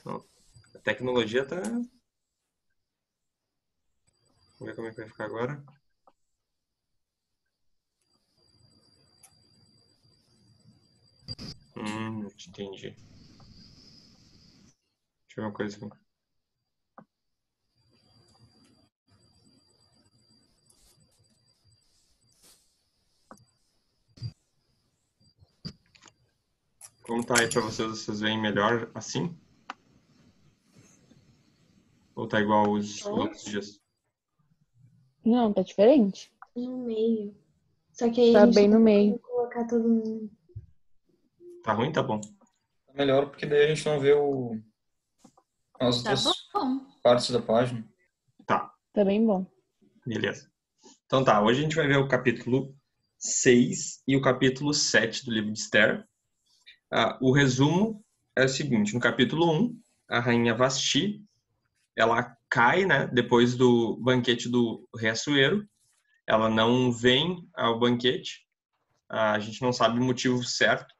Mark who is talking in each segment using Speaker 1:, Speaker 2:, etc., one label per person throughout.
Speaker 1: Não, a tecnologia tá... Vamos ver como é que vai ficar agora. Entendi. Deixa eu ver uma coisa aqui. Como tá aí pra vocês? Vocês veem melhor assim? Ou tá igual os
Speaker 2: Tô
Speaker 1: outros dias?
Speaker 3: Não, tá diferente.
Speaker 2: no meio. Só que aí a
Speaker 3: Tá
Speaker 2: gente
Speaker 3: bem no
Speaker 2: não
Speaker 3: meio.
Speaker 2: pode colocar todo mundo.
Speaker 1: Tá ruim? Tá bom.
Speaker 4: Tá melhor porque daí a gente não vê as
Speaker 5: Tá
Speaker 4: outras
Speaker 5: bom.
Speaker 4: partes da página.
Speaker 1: Tá,
Speaker 3: Tá bem bom.
Speaker 1: beleza. Então tá, hoje a gente vai ver o capítulo 6 e o capítulo 7 do livro de Esther. O resumo é o seguinte, no capítulo 1, a rainha Vasti, ela cai, né, depois do banquete do rei Assuero. Ela não vem ao banquete, a gente não sabe o motivo certo.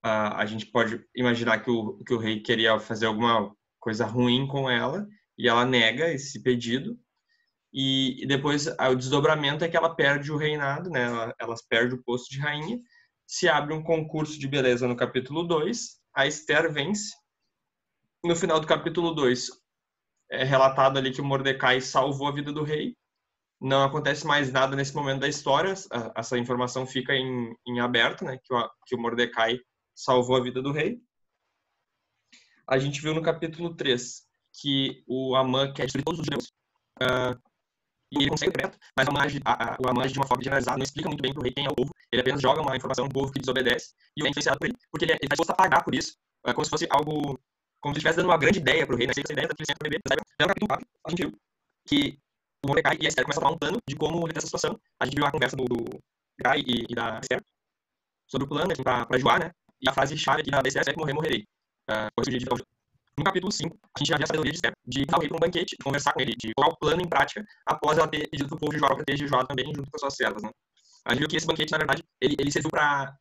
Speaker 1: A gente pode imaginar que o rei queria fazer alguma coisa ruim com ela e ela nega esse pedido. E depois o desdobramento é que ela perde o reinado, né? Ela perde o posto de rainha. Se abre um concurso de beleza no capítulo 2, a Esther vence. No final do capítulo 2, é relatado ali que o Mordecai salvou a vida do rei. Não acontece mais nada nesse momento da história, essa informação fica em aberto, né? Que o Mordecai salvou a vida do rei. A gente viu no capítulo 3 que o Amã quer destruir todos os judeus. E ele consegue direto, mas o Amã age de uma forma generalizada, não explica muito bem pro rei quem é o povo. Ele apenas joga uma informação no povo que desobedece e o rei é influenciado por ele, porque ele está disposto a pagar por isso, como se fosse algo, como se estivesse dando uma grande ideia pro rei, né? Essa ideia daquele centro bebê. No capítulo 4, a gente viu que o Mordecai e a Esther começam a falar um plano de como resolver essa situação. A gente viu a conversa do Mordecai e da Esther sobre o plano, para Joá, né? E a frase-chave aqui da Esther é que morrer, morrerei. No capítulo 5, a gente já viu a sabedoria de Esther de levar o rei para um banquete, de conversar com ele, de colocar o plano em prática, após ela ter pedido para o povo de Joá proteger Joá também, junto com as suas servas, né? A gente viu que esse banquete, na verdade, ele serviu para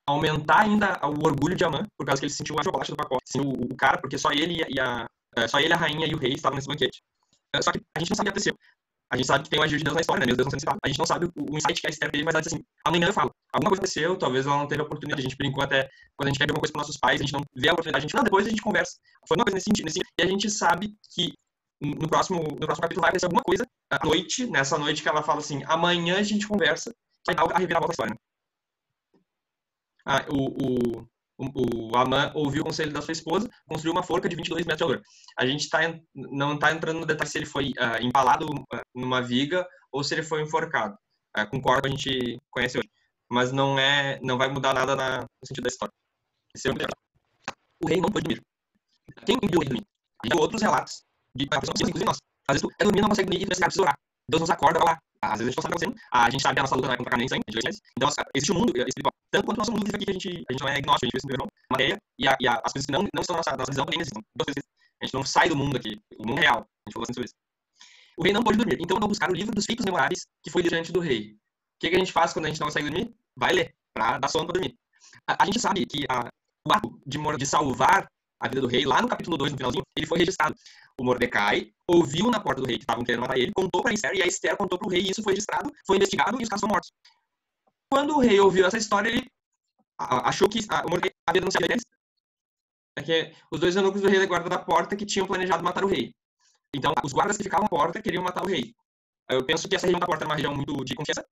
Speaker 1: aumentar ainda o orgulho de Amã, por causa que ele se sentiu a chocolate do pacote, assim, o cara, porque só ele, só ele, a rainha e o rei estavam nesse banquete. Só que a gente não sabe o que aconteceu. A gente sabe que tem o agir de Deus na história, né? Deus não sendo citado. A gente não sabe o insight que a Esther teve, mas ela disse assim, amanhã eu falo. Alguma coisa aconteceu, talvez ela não teve a oportunidade. A gente brincou até, quando a gente quer ver alguma coisa para nossos pais, a gente não vê a oportunidade, a gente, não, depois a gente conversa. Foi uma coisa nesse sentido. E a gente sabe que no próximo capítulo vai acontecer alguma coisa, à noite, nessa noite que ela fala assim, amanhã a gente conversa, que vai dar a reviravolta da história, né? O Amã ouviu o conselho da sua esposa, construiu uma forca de 22 metros de altura. A gente não está entrando no detalhe se ele foi empalado numa viga ou se ele foi enforcado. Com corda a gente conhece hoje. Mas não vai mudar nada no sentido da história. Esse é o rei não pôde dormir. Quem impediu o rei de dormir? A gente tem outros relatos de pessoas, inclusive nós. Às vezes tu dormir não consegue dormir e tu precisa orar. Deus nos acorda, vai lá. Às vezes a gente não sabe o que está acontecendo. A gente sabe que a nossa luta não é contra carne nem sangue, então existe um mundo espiritual. Tanto quanto o nosso mundo vive aqui, que a gente não é agnóstico, a gente vê isso no matéria, e as coisas que não estão na nossa visão também existem. A gente não sai do mundo aqui, o mundo real. A gente falou assim sobre isso. O rei não pôde dormir, então mandou buscar o livro dos feitos memoráveis que foi diante do rei. O que a gente faz quando a gente não consegue dormir? Vai ler, para dar sono para dormir. A gente sabe que o ato de salvar a vida do rei, lá no capítulo 2, no finalzinho, ele foi registrado. O Mordecai ouviu na porta do rei que estavam querendo matar ele, contou para Esther, e a Esther contou para o rei, e isso foi registrado, foi investigado, e os caras foram mortos. Quando o rei ouviu essa história, ele achou que o Mordecai havia denunciado eles. É que os dois eunucos do rei da guarda da porta que tinham planejado matar o rei. Então, os guardas que ficavam à porta queriam matar o rei. Eu penso que essa região da porta era uma região muito de confiança.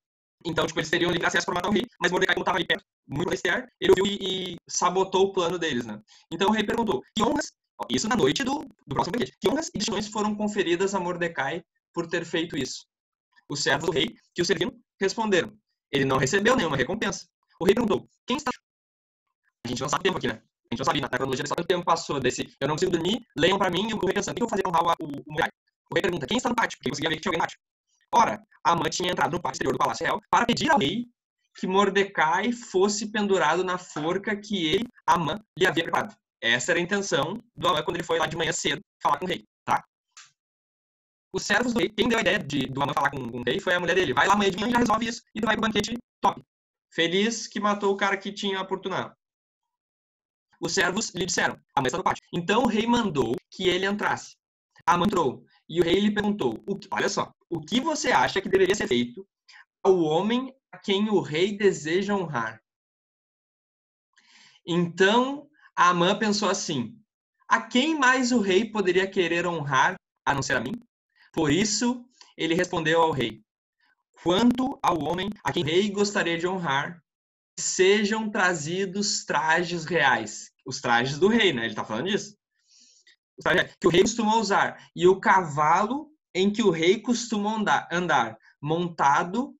Speaker 1: Então, eles teriam livre acesso para matar o rei, mas Mordecai não estava ali perto, muito da Esther, ele ouviu e sabotou o plano deles, né? Então o rei perguntou, que honras, isso na noite do próximo banquete, que honras e distinções foram conferidas a Mordecai por ter feito isso? Os servos do rei, que o serviam, responderam, ele não recebeu nenhuma recompensa. O rei perguntou, quem está... A gente não sabe o tempo aqui, né? A gente não sabe, na cronologia da história, quanto tempo passou desse, eu não consigo dormir, leiam para mim, e o rei pensando, o que eu vou fazer com o Mordecai? O rei pergunta, quem está no pátio? Porque ele conseguia ver que tinha alguém no pátio. Ora, Amã tinha entrado no pátio exterior do Palácio Real para pedir ao rei que Mordecai fosse pendurado na forca que ele, Amã, lhe havia preparado. Essa era a intenção do Amã quando ele foi lá de manhã cedo falar com o rei, tá? Os servos do rei, quem deu a ideia do Amã falar com o rei foi a mulher dele. Vai lá amanhã de manhã e já resolve isso, e tu vai pro banquete top. Feliz que matou o cara que tinha oportunado. Os servos lhe disseram, Amã está no pátio. Então o rei mandou que ele entrasse. Amã entrou, e o rei lhe perguntou, olha só, o que você acha que deveria ser feito ao homem a quem o rei deseja honrar? Então Amã pensou assim, a quem mais o rei poderia querer honrar a não ser a mim? Por isso ele respondeu ao rei, quanto ao homem a quem o rei gostaria de honrar, sejam trazidos trajes reais. Os trajes do rei, né? Ele está falando disso. Os trajes que o rei costuma usar. E o cavalo em que o rei costuma andar montado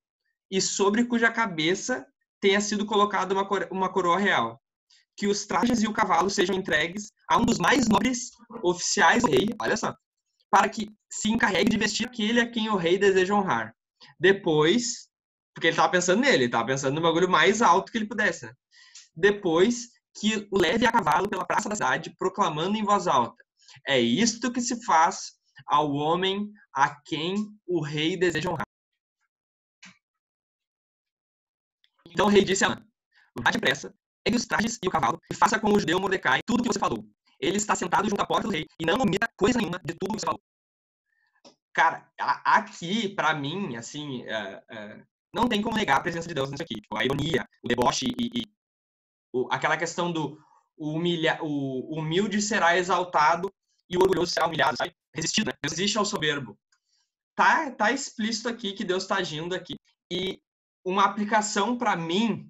Speaker 1: e sobre cuja cabeça tenha sido colocada uma coroa real. Que os trajes e o cavalo sejam entregues a um dos mais nobres oficiais do rei, olha só, para que se encarregue de vestir aquele a quem o rei deseja honrar. Depois, porque ele estava pensando nele, ele estava pensando no bagulho mais alto que ele pudesse, né? Depois que o leve a cavalo pela praça da cidade, proclamando em voz alta, é isto que se faz ao homem a quem o rei deseja honrar. Então o rei disse a Amã, vá depressa, pegue os trajes e o cavalo, e faça com o judeu Mordecai tudo o que você falou. Ele está sentado junto à porta do rei, e não omita coisa nenhuma de tudo o que você falou. Cara, aqui, pra mim, assim, não tem como negar a presença de Deus nisso aqui. Tipo, a ironia, o deboche e aquela questão do o humilde será exaltado e o orgulhoso será humilhado, sabe? Resistido, né? Deus resiste ao soberbo. Tá explícito aqui que Deus está agindo aqui. E uma aplicação para mim,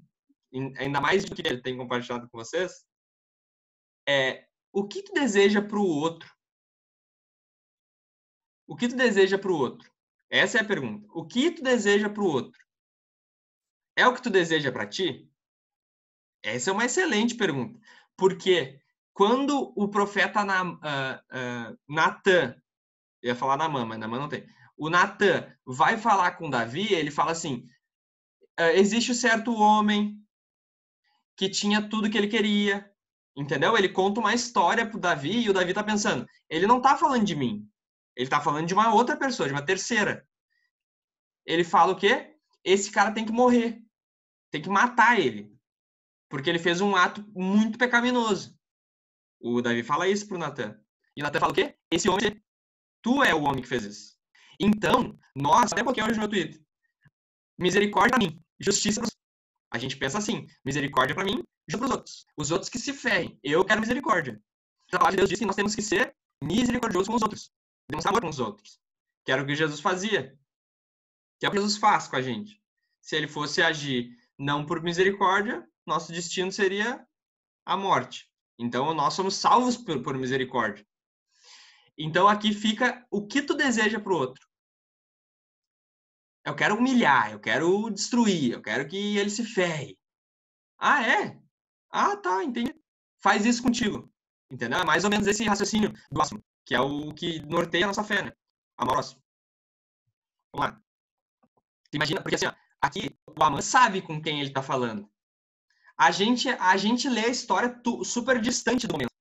Speaker 1: ainda mais do que ele tem compartilhado com vocês, é o que tu deseja para o outro? O que tu deseja para o outro? Essa é a pergunta. O que tu deseja para o outro? É o que tu deseja para ti? Essa é uma excelente pergunta. Porque quando o profeta Natan, eu ia falar Naamã, mas Naamã não tem. O Natan vai falar com Davi, ele fala assim, existe um certo homem que tinha tudo que ele queria, entendeu? Ele conta uma história pro Davi e o Davi tá pensando, ele não tá falando de mim, ele tá falando de uma outra pessoa, de uma terceira. Ele fala o quê? Esse cara tem que morrer, tem que matar ele, porque ele fez um ato muito pecaminoso. O Davi fala isso pro Natan. E o Natan fala o quê? Esse homem, tu é o homem que fez isso. Então, nós, até porque hoje no Twitter, misericórdia pra mim, justiça pros outros. A gente pensa assim, misericórdia pra mim, justiça pros outros. Os outros que se ferrem, eu quero misericórdia. A palavra de Deus diz que nós temos que ser misericordiosos com os outros. Demonstrar amor com os outros. Que era o que Jesus fazia. Que é o que Jesus faz com a gente. Se ele fosse agir não por misericórdia, nosso destino seria a morte. Então, nós somos salvos por misericórdia. Então, aqui fica o que tu deseja pro outro. Eu quero humilhar, eu quero destruir, eu quero que ele se ferre. Ah, é? Ah, tá, entendi. Faz isso contigo. Entendeu? É mais ou menos esse raciocínio do próximo, que é o que norteia a nossa fé, né? Amor ao próximo. Vamos lá. Imagina, porque assim, ó, aqui o Amã sabe com quem ele tá falando. A gente lê a história super distante do momento.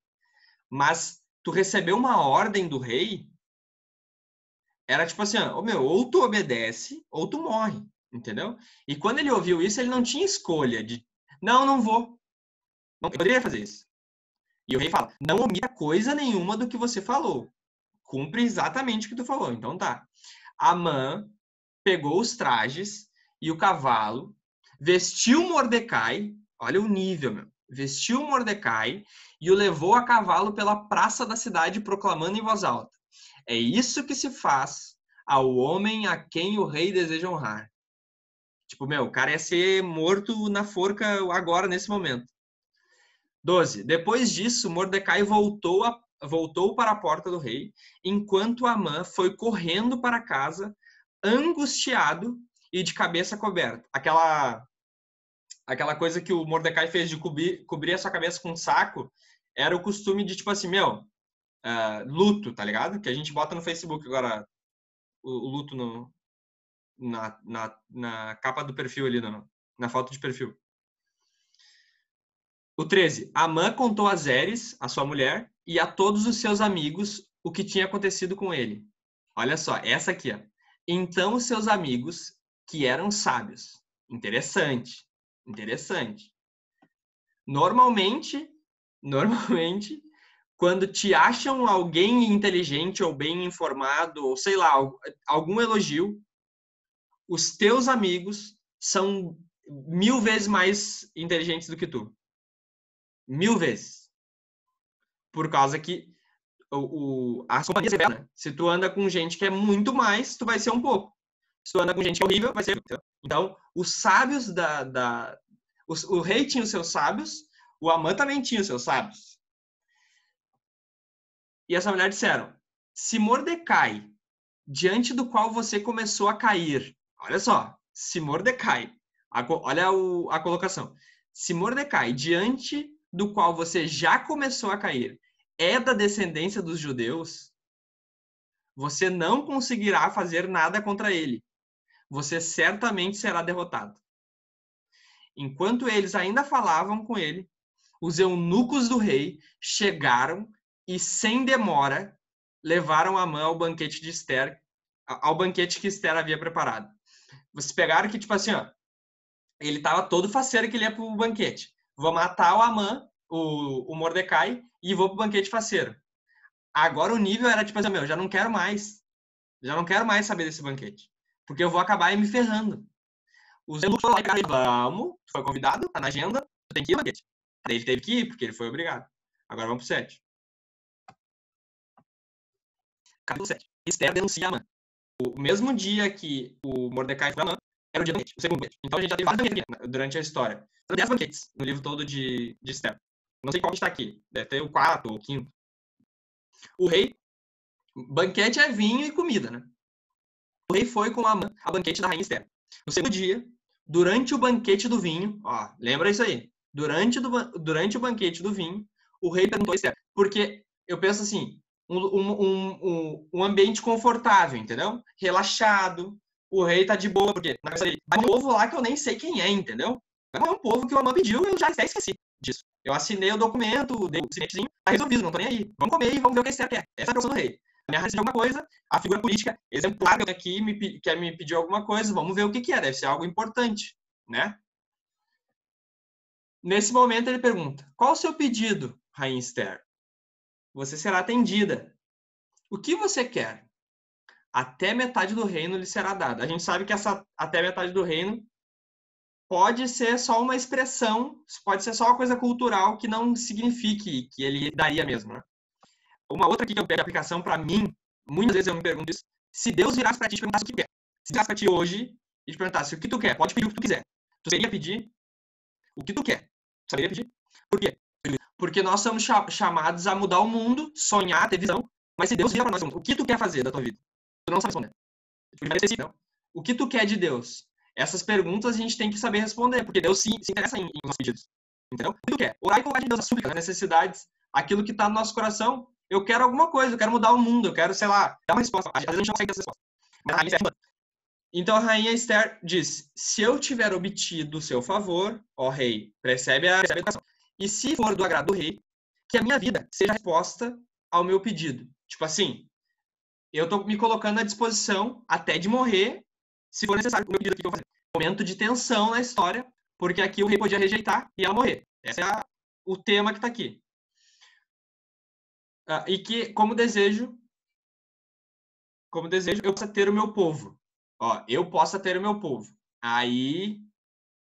Speaker 1: Mas tu recebeu uma ordem do rei, era tipo assim, ó, ou tu obedece, ou tu morre, entendeu? E quando ele ouviu isso, ele não tinha escolha de, não vou. Não, eu poderia fazer isso. E o rei fala, não omita coisa nenhuma do que você falou. Cumpre exatamente o que tu falou. Então tá. Amã pegou os trajes e o cavalo, vestiu Mordecai, olha o nível, meu. Vestiu Mordecai e o levou a cavalo pela praça da cidade, proclamando em voz alta. É isso que se faz ao homem a quem o rei deseja honrar. Tipo, meu, o cara ia ser morto na forca agora, nesse momento. 12. Depois disso, Mordecai voltou para a porta do rei, enquanto Amã foi correndo para casa, angustiado e de cabeça coberta. Aquela coisa que o Mordecai fez de cobrir a sua cabeça com um saco, era o costume de, tipo assim, meu, luto, tá ligado? Que a gente bota no Facebook agora o luto na capa do perfil ali, na foto de perfil. O 13. Amã contou a Zeres, a sua mulher, e a todos os seus amigos o que tinha acontecido com ele. Olha só, essa aqui, ó. Então os seus amigos, que eram sábios. Interessante. Normalmente, Normalmente, quando te acham alguém inteligente ou bem informado, ou sei lá, algum elogio, os teus amigos são 1000 vezes mais inteligentes do que tu. 1000 vezes. Por causa que as companhias revelam, né? Se tu anda com gente que é muito mais, tu vai ser um pouco. Se tu anda com gente que é horrível, vai ser... Então, os sábios o rei tinha os seus sábios, o Amã também tinha os seus sábios. E essa mulher disseram, se Mordecai, diante do qual você começou a cair, olha só, se Mordecai, olha a colocação, se Mordecai, diante do qual você já começou a cair, é da descendência dos judeus, você não conseguirá fazer nada contra ele. Você certamente será derrotado. Enquanto eles ainda falavam com ele, os eunucos do rei chegaram e, sem demora, levaram Amã ao banquete de Ester, ao banquete que Ester havia preparado. Vocês pegaram que, tipo assim, ó, ele estava todo faceiro que ele ia pro banquete. Vou matar o Amã, o Mordecai, e vou pro banquete faceiro. Agora o nível era tipo assim, meu, já não quero mais. Já não quero mais saber desse banquete. Porque eu vou acabar me ferrando. Os eunucos foram lá e falaram, vamos, tu foi convidado, tá na agenda, tu tem que ir no banquete. Daí ele teve que ir, porque ele foi obrigado. Agora vamos pro 7. Capítulo 7. Ester denuncia Amã. O mesmo dia que o Mordecai foi Amã, era o dia do banquete, o segundo banquete. Então a gente já teve vários banquetes aqui, durante a história. São 10 banquetes no livro todo de Ester. Não sei qual que está aqui. Deve ter o 4 ou o 5. O rei... Banquete é vinho e comida, né? O rei foi com Amã ao banquete da rainha Ester. No segundo dia, durante o banquete do vinho, ó, lembra isso aí? Durante o banquete do vinho, o rei perguntou a Ester, porque eu penso assim, um ambiente confortável, entendeu? Relaxado, o rei tá de boa, porque na cabeça dele, vai um povo lá que eu nem sei quem é, entendeu? Vai um povo que o Amã pediu e eu já até esqueci disso. Eu assinei o documento, dei o sinetezinho, tá resolvido, não tô nem aí. Vamos comer e vamos ver o que a Ester quer. Essa é a profissão do rei. Ameaça de alguma coisa, a figura política exemplar aqui quer me pedir alguma coisa, vamos ver o que é, deve ser algo importante, né? Nesse momento ele pergunta, qual o seu pedido, rainha Ester? Você será atendida. O que você quer? Até metade do reino lhe será dada. A gente sabe que essa até metade do reino pode ser só uma expressão, pode ser só uma coisa cultural que não signifique que ele daria mesmo, né? Uma outra aqui que eu pego de aplicação para mim, muitas vezes eu me pergunto isso, se Deus virasse para ti e te perguntasse o que quer. Se virasse para ti hoje e te perguntasse o que tu quer, pode pedir o que tu quiser. Tu saberia pedir o que tu quer. Saberia pedir? Por quê? Porque nós somos chamados a mudar o mundo, sonhar, ter visão, mas se Deus vira para nós, o que tu quer fazer da tua vida? Tu não sabe responder. Não. O que tu quer de Deus? Essas perguntas a gente tem que saber responder, porque Deus se interessa em nossos pedidos. Entendeu? O que tu quer? Orar e colocar de Deus as súplicas, as necessidades, aquilo que está no nosso coração. Eu quero alguma coisa, eu quero mudar o mundo, eu quero, sei lá, dar uma resposta. Às vezes a gente não consegue dar essa resposta. Mas a rainha Esther... Então a rainha Esther diz, se eu tiver obtido o seu favor, ó rei, recebe a educação. E se for do agrado do rei, que a minha vida seja a resposta ao meu pedido. Tipo assim, eu tô me colocando à disposição até de morrer, se for necessário, o meu pedido aqui que eu vou fazer. Momento de tensão na história, porque aqui o rei podia rejeitar e ela morrer. Esse é o tema que está aqui. E que, como desejo, eu possa ter o meu povo. Ó, eu possa ter o meu povo. Aí,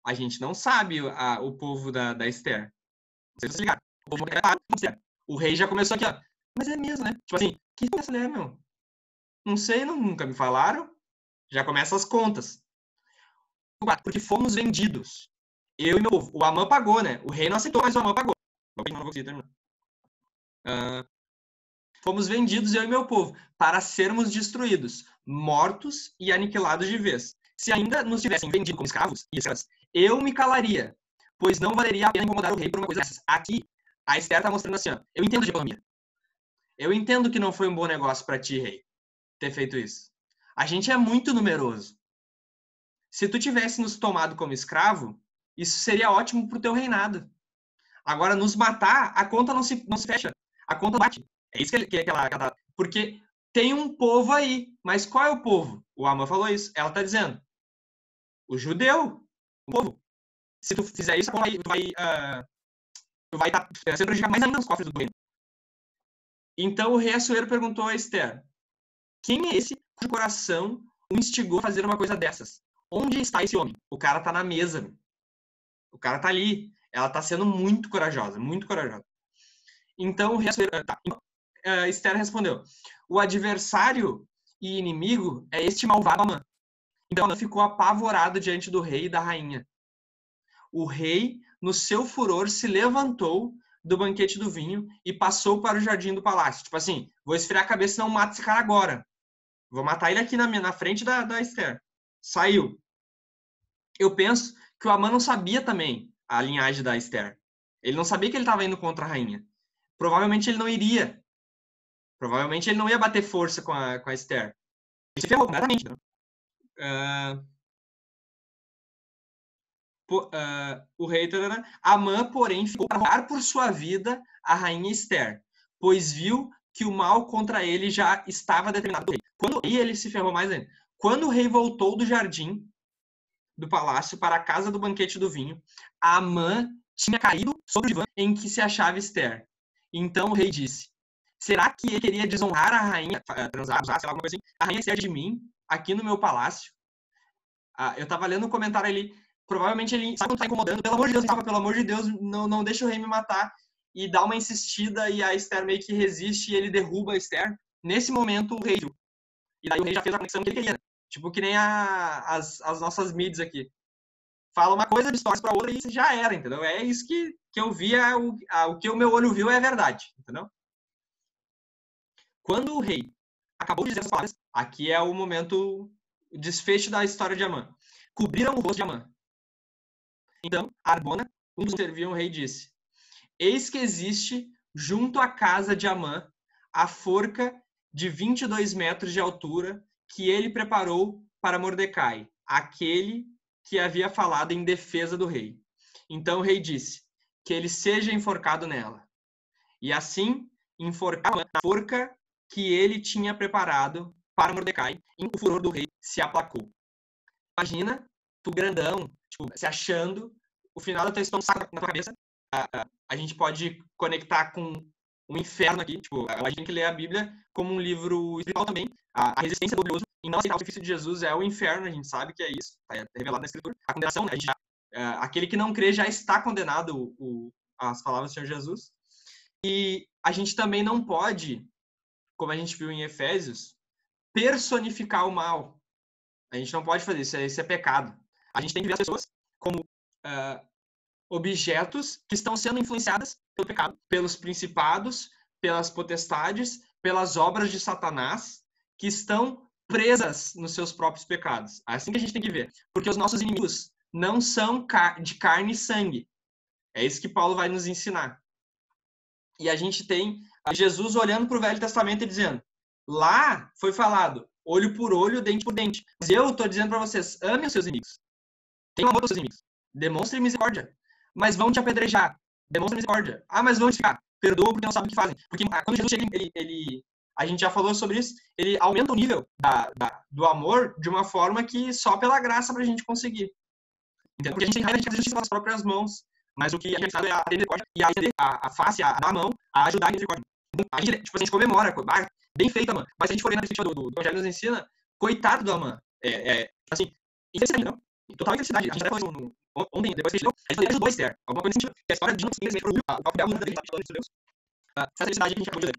Speaker 1: a gente não sabe o povo da Esther. Não sei se vocês ligaram. O povo o rei já começou aqui, ó. Mas é mesmo, né? Tipo assim, que é essa mulher, meu? Não sei, nunca me falaram. Já começa as contas. Porque fomos vendidos. Eu e meu povo. O Amã pagou, né? O rei não aceitou, mas o Amã pagou. Não vou terminar. Fomos vendidos, eu e meu povo, para sermos destruídos, mortos e aniquilados de vez. Se ainda nos tivessem vendido como escravos e escravas, eu me calaria, pois não valeria a pena incomodar o rei por uma coisa dessas. Aqui, a Esther está mostrando assim, ó, eu entendo de economia. Eu entendo que não foi um bom negócio para ti, rei, ter feito isso. A gente é muito numeroso. Se tu tivesse nos tomado como escravo, isso seria ótimo para o teu reinado. Agora, nos matar, a conta não se fecha. A conta bate. É isso que ela... Porque tem um povo aí. Mas qual é o povo? O Amã falou isso. Ela está dizendo. O judeu. O povo. Se tu fizer isso, tu vai vai estar sendo prejudicado mais ainda nos cofres do reino. Então o rei Assuero perguntou a Esther: quem é esse cujo coração o instigou a fazer uma coisa dessas? Onde está esse homem? O cara tá na mesa. O cara tá ali. Ela tá sendo muito corajosa, muito corajosa. Então o rei Assuero... Esther respondeu: o adversário e inimigo é este malvado Amã. Então ela ficou apavorado diante do rei e da rainha. O rei, no seu furor, se levantou do banquete do vinho e passou para o jardim do palácio. Tipo assim, vou esfriar a cabeça, não mato esse cara agora. Vou matar ele aqui na frente da Esther. Saiu. Eu penso que o Amã não sabia também a linhagem da Esther. Ele não sabia que ele estava indo contra a rainha. Provavelmente ele não iria. Provavelmente ele não ia bater força com a Esther. Ele se ferrou completamente. Né? O rei Amã, porém, ficou para rogar por sua vida a rainha Esther, pois viu que o mal contra ele já estava determinado do rei. E ele se ferrou mais ainda. Quando o rei voltou do jardim do palácio para a casa do banquete do vinho, Amã tinha caído sobre o divã em que se achava Esther. Então o rei disse: será que ele queria desonrar a rainha, transar, sei lá, alguma coisa assim, a rainha Esther de mim, aqui no meu palácio? Eu estava lendo um comentário ali. Provavelmente ele sabe quando tá incomodando, pelo amor de Deus, pelo amor de Deus, não deixa o rei me matar, e dá uma insistida e a Esther meio que resiste e ele derruba a Esther. Nesse momento o rei viu. E daí o rei já fez a conexão que ele queria, né? Tipo que nem as nossas mídias aqui. Fala uma coisa, distorce pra outra e já era, entendeu? É isso que eu vi, o que o meu olho viu é verdade, entendeu? Quando o rei acabou de dizer essas palavras, aqui é o momento, o desfecho da história de Amã. Cobriram o rosto de Amã. Então, Arbona, um dos que serviam o rei, disse: eis que existe, junto à casa de Amã, a forca de 22 metros de altura que ele preparou para Mordecai, aquele que havia falado em defesa do rei. Então o rei disse: que ele seja enforcado nela. E assim, enforcado na forca que ele tinha preparado para Mordecai, e o furor do rei se aplacou. Imagina, tu grandão, tipo, se achando, o final da tua história saca na tua cabeça. A gente pode conectar com o inferno aqui, tipo, a gente tem que ler a Bíblia como um livro espiritual também. A resistência do orgulhoso em não aceitar o sacrifício de Jesus é o inferno, a gente sabe que é isso, está revelado na Escritura. A condenação, né? Aquele que não crê já está condenado, as palavras do Senhor Jesus. E a gente também não pode, como a gente viu em Efésios, personificar o mal. A gente não pode fazer isso, isso é pecado. A gente tem que ver as pessoas como objetos que estão sendo influenciadas pelo pecado, pelos principados, pelas potestades, pelas obras de Satanás, que estão presas nos seus próprios pecados. É assim que a gente tem que ver. Porque os nossos inimigos não são de carne e sangue. É isso que Paulo vai nos ensinar. E a gente tem Jesus olhando para o Velho Testamento e dizendo: lá foi falado olho por olho, dente por dente. Mas eu estou dizendo para vocês: amem os seus inimigos. Tenham amor aos seus inimigos. Demonstrem misericórdia. Mas vão te apedrejar. Demonstra misericórdia. Mas vão te ficar. Perdoa porque não sabem o que fazem. Porque quando Jesus chega, a gente já falou sobre isso, ele aumenta o nível do amor de uma forma que só pela graça pra gente conseguir. Entendeu? Porque a gente tem raiva de fazer justiça com as próprias mãos. Mas o que a gente sabe é a misericórdia e a face, a dar a mão, a ajudar a misericórdia. A gente comemora, bem feito, Amã. Mas se a gente for ler na perspectiva do Evangelho nos ensina, coitado do Amã. Assim, infelicidade, não? Total infelicidade. A gente até falou ontem, depois que a gente ajudou a Esther. Alguma coisa nesse sentido. Que a história de não simplesmente o próprio diabo da gente, Deus. Essa felicidade que a gente acabou de ler.